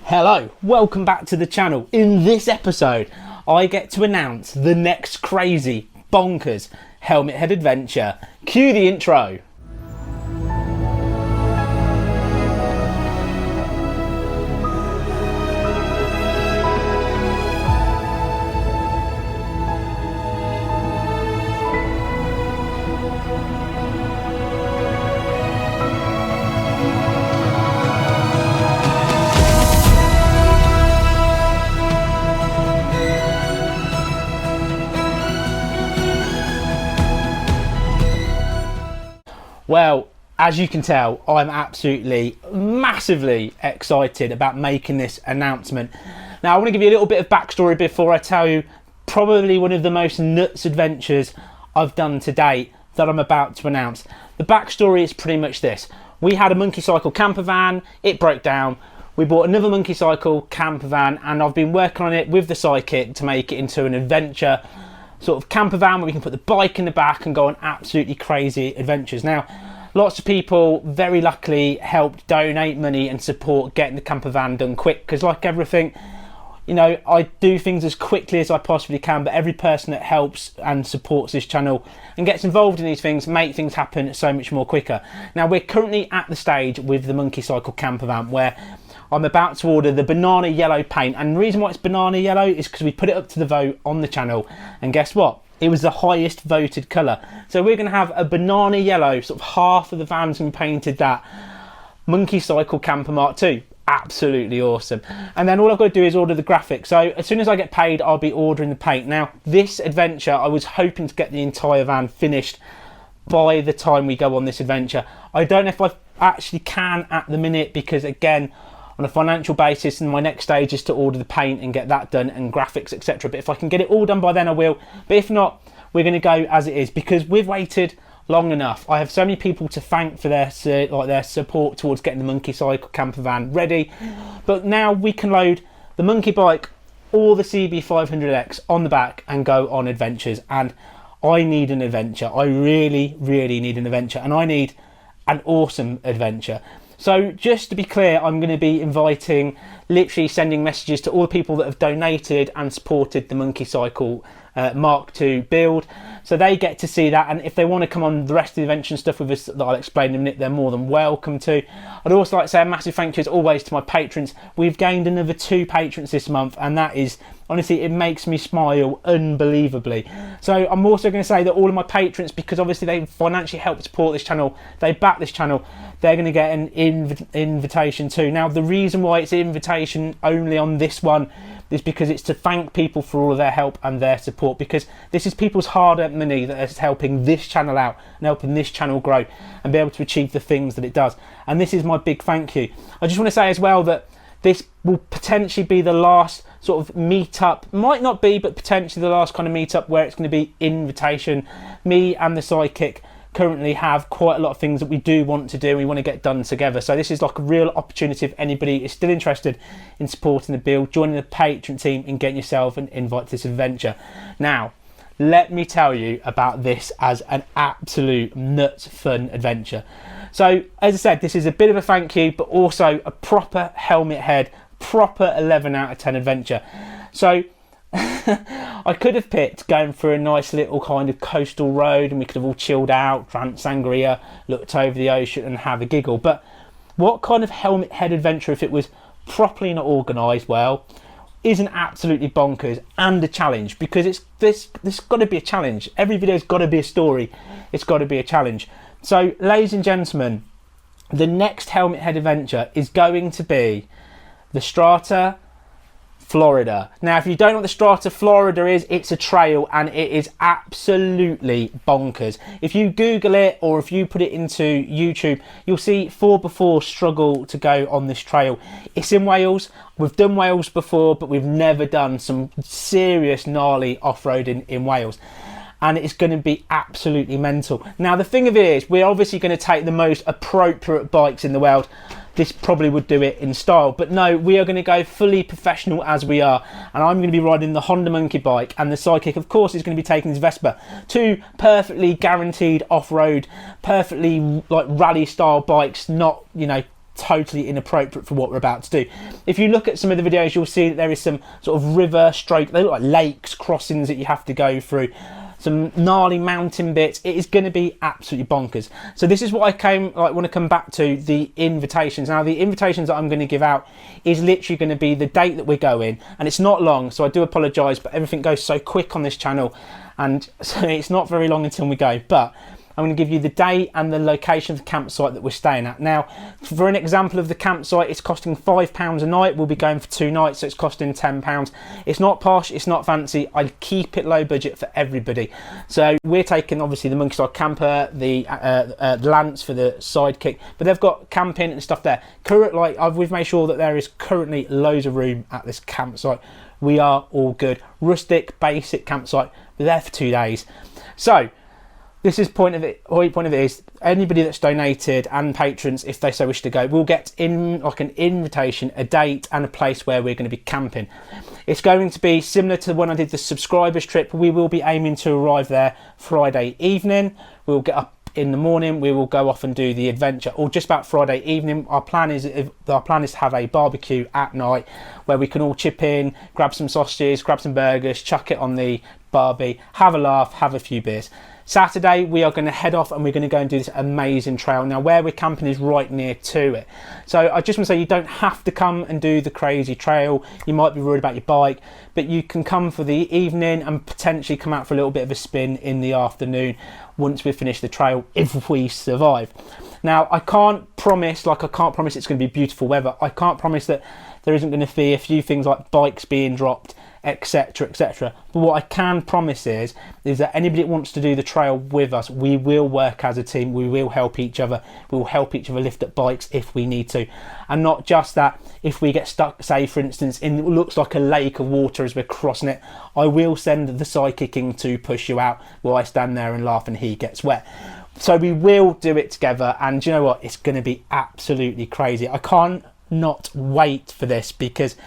Hello, welcome back to the channel. In this episode, I get to announce the next crazy, bonkers helmet head adventure. Cue the intro. Well, as you can tell, I'm absolutely massively excited about making this announcement. Now, I want to give you a little bit of backstory before I tell you probably one of the most nuts adventures I've done to date that I'm about to announce. The backstory is pretty much this. We had a monkey cycle campervan, it broke down. We bought another monkey cycle campervan and I've been working on it with the sidekick to make it into an adventure sort of campervan where we can put the bike in the back and go on absolutely crazy adventures. Now, lots of people very luckily helped donate money and support getting the campervan done quick, because like everything, you know, I do things as quickly as I possibly can, but every person that helps and supports this channel and gets involved in these things make things happen so much more quicker. Now, we're currently at the stage with the monkey cycle campervan where I'm about to order the banana yellow paint, and the reason why it's banana yellow is because we put it up to the vote on the channel, and guess what? It was the highest voted colour. So we're going to have a banana yellow, sort of half of the van's been painted that. Monkey Cycle Camper Mark II. Absolutely awesome. And then all I've got to do is order the graphics. So as soon as I get paid, I'll be ordering the paint. Now, this adventure, I was hoping to get the entire van finished by the time we go on this adventure. I don't know if I actually can at the minute, because again, on a financial basis, and my next stage is to order the paint and get that done and graphics, etc. But if I can get it all done by then, I will. But if not, we're going to go as it is, because we've waited long enough. I have so many people to thank for their support towards getting the monkey cycle campervan ready. But now we can load the monkey bike or the CB500X on the back and go on adventures. And I need an adventure. I really, really need an adventure, and I need an awesome adventure. So just to be clear, I'm going to be literally sending messages to all the people that have donated and supported the monkey cycle Mark II build, so they get to see that. And if they want to come on the rest of the adventure and stuff with us that I'll explain in a minute, they're more than welcome to. I'd also like to say a massive thank you as always to my patrons. We've gained another 2 patrons this month, and that is, honestly, it makes me smile unbelievably. So I'm also going to say that all of my patrons, because obviously they financially help support this channel, they back this channel, they're going to get an invitation too. Now, the reason why it's invitation only on this one is because it's to thank people for all of their help and their support, because this is people's hard-earned money that is helping this channel out and helping this channel grow and be able to achieve the things that it does. And this is my big thank you. I just want to say as well that this will potentially be the last sort of meet-up, might not be, but potentially the last kind of meet-up where it's going to be invitation. Me and the sidekick currently have quite a lot of things that we do want to do and we want to get done together. So this is like a real opportunity if anybody is still interested in supporting the build, joining the patron team and getting yourself an invite to this adventure. Now, let me tell you about this as an absolute nuts fun adventure. So as I said, this is a bit of a thank you, but also a proper helmet head, proper 11 out of 10 adventure. So I could have picked going for a nice little kind of coastal road and we could have all chilled out, drank sangria, looked over the ocean and have a giggle. But what kind of helmet head adventure if it was properly not organised well? Isn't absolutely bonkers and a challenge, because this got to be a challenge. Every video's got to be a story. It's got to be a challenge. So, ladies and gentlemen, the next helmet head adventure is going to be the Strata Florida. Now, if you don't know what the Strata Florida is, it's a trail and it is absolutely bonkers. If you Google it or if you put it into YouTube, you'll see 4x4 struggle to go on this trail. It's in Wales. We've done Wales before, but we've never done some serious gnarly off-roading in Wales. And it's going to be absolutely mental. Now, the thing of it is, we're obviously going to take the most appropriate bikes in the world. This probably would do it in style, but no, we are going to go fully professional as we are, and I'm going to be riding the Honda Monkey bike, and the sidekick of course is going to be taking his Vespa. 2 perfectly guaranteed off-road, perfectly like rally style bikes, not, you know, totally inappropriate for what we're about to do. If you look at some of the videos, you'll see that there is some sort of river stroke, they look like lakes, crossings that you have to go through, some gnarly mountain bits. It is going to be absolutely bonkers. So this is what I want to come back to, the invitations. Now the invitations that I'm going to give out is literally going to be the date that we're going, and it's not long, so I do apologise, but everything goes so quick on this channel, and so it's not very long until we go. But I'm going to give you the day and the location of the campsite that we're staying at. Now, for an example of the campsite, it's costing £5 a night. We'll be going for 2 nights, so it's costing £10. It's not posh, it's not fancy. I keep it low budget for everybody. So we're taking obviously the monkey style camper, the Lance for the sidekick, but they've got camping and stuff there. We've made sure that there is currently loads of room at this campsite. We are all good. Rustic, basic campsite. We're there for 2 days. So this is point of it is anybody that's donated and patrons, if they so wish to go, will get in like an invitation, a date and a place where we're going to be camping. It's going to be similar to when I did the subscribers trip. We will be aiming to arrive there Friday evening. We'll get up in the morning, we will go off and do the adventure, or just about Friday evening. Our plan is to have a barbecue at night where we can all chip in, grab some sausages, grab some burgers, chuck it on the barbie, have a laugh, have a few beers. Saturday we are going to head off and we're going to go and do this amazing trail. Now where we're camping is right near to it, so I just want to say you don't have to come and do the crazy trail. You might be worried about your bike, but you can come for the evening and potentially come out for a little bit of a spin in the afternoon once we finish the trail, if we survive. Now I can't promise it's going to be beautiful weather. I can't promise that there isn't going to be a few things like bikes being dropped, etc, etc, but what I can promise is that anybody that wants to do the trail with us, we will work as a team. We will help each other. We will help each other lift up bikes if we need to. And not just that, if we get stuck, say for instance in what looks like a lake of water as we're crossing it, I will send the sidekicking to push you out while I stand there and laugh and he gets wet. So we will do it together, and you know what, it's going to be absolutely crazy. I can't not wait for this, because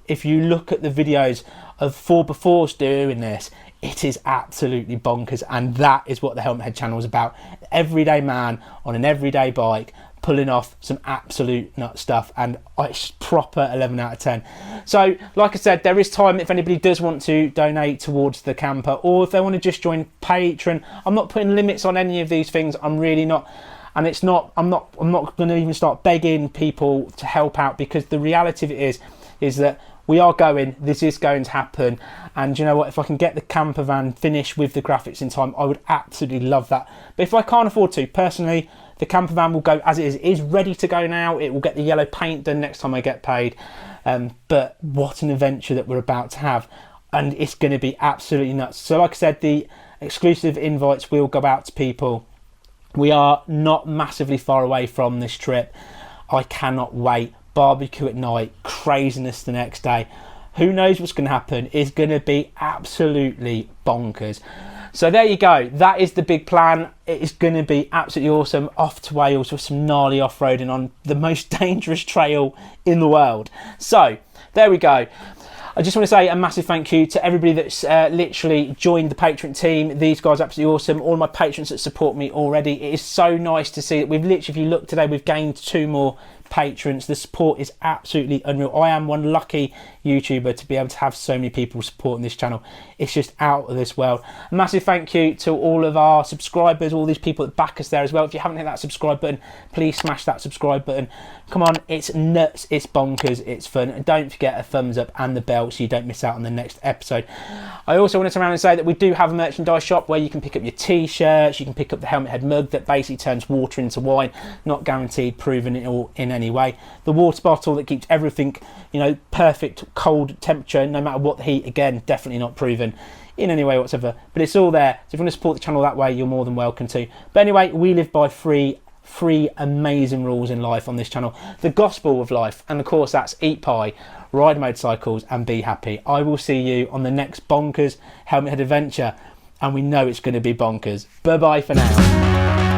if you look at the videos of 4x4s doing this, it is absolutely bonkers, and that is what the Helmet Head channel is about. Everyday man on an everyday bike pulling off some absolute nut stuff, and it's proper 11 out of 10. So like I said, there is time if anybody does want to donate towards the camper, or if they want to just join Patreon. I'm not putting limits on any of these things, I'm really not. And it's not, I'm not going to even start begging people to help out, because the reality of it is that we are going, this is going to happen. And you know what, if I can get the Campervan finished with the graphics in time, I would absolutely love that. But if I can't afford to, personally, the Campervan will go as it is. It is ready to go now. It will get the yellow paint done next time I get paid. But what an adventure that we're about to have. And it's going to be absolutely nuts. So like I said, the exclusive invites will go out to people. We are not massively far away from this trip. I cannot wait. Barbecue at night, craziness the next day. Who knows what's going to happen? It's going to be absolutely bonkers. So there you go. That is the big plan. It is going to be absolutely awesome. Off to Wales with some gnarly off-roading on the most dangerous trail in the world. So there we go. I just want to say a massive thank you to everybody that's literally joined the Patreon team. These guys are absolutely awesome. All my patrons that support me already. It is so nice to see that we've literally, if you look today, we've gained 2 more patrons. The support is absolutely unreal. I am one lucky YouTuber to be able to have so many people supporting this channel. It's just out of this world. A massive thank you to all of our subscribers, all these people that back us there as well. If you haven't hit that subscribe button, please smash that subscribe button. Come on, it's nuts, it's bonkers, it's fun. And don't forget a thumbs up and the bell so you don't miss out on the next episode. I also want to turn around and say that we do have a merchandise shop where you can pick up your t-shirts, you can pick up the Helmet Head mug that basically turns water into wine. Not guaranteed, proven in any way. The water bottle that keeps everything, you know, perfect cold temperature no matter what the heat. Again, definitely not proven in any way whatsoever, but it's all there. So if you want to support the channel that way, you're more than welcome to. But anyway, we live by three amazing rules in life on this channel. The gospel of life, and of course that's eat pie, ride motorcycles and be happy. I will see you on the next bonkers Helmet Head adventure, and we know it's going to be bonkers. Bye bye for now.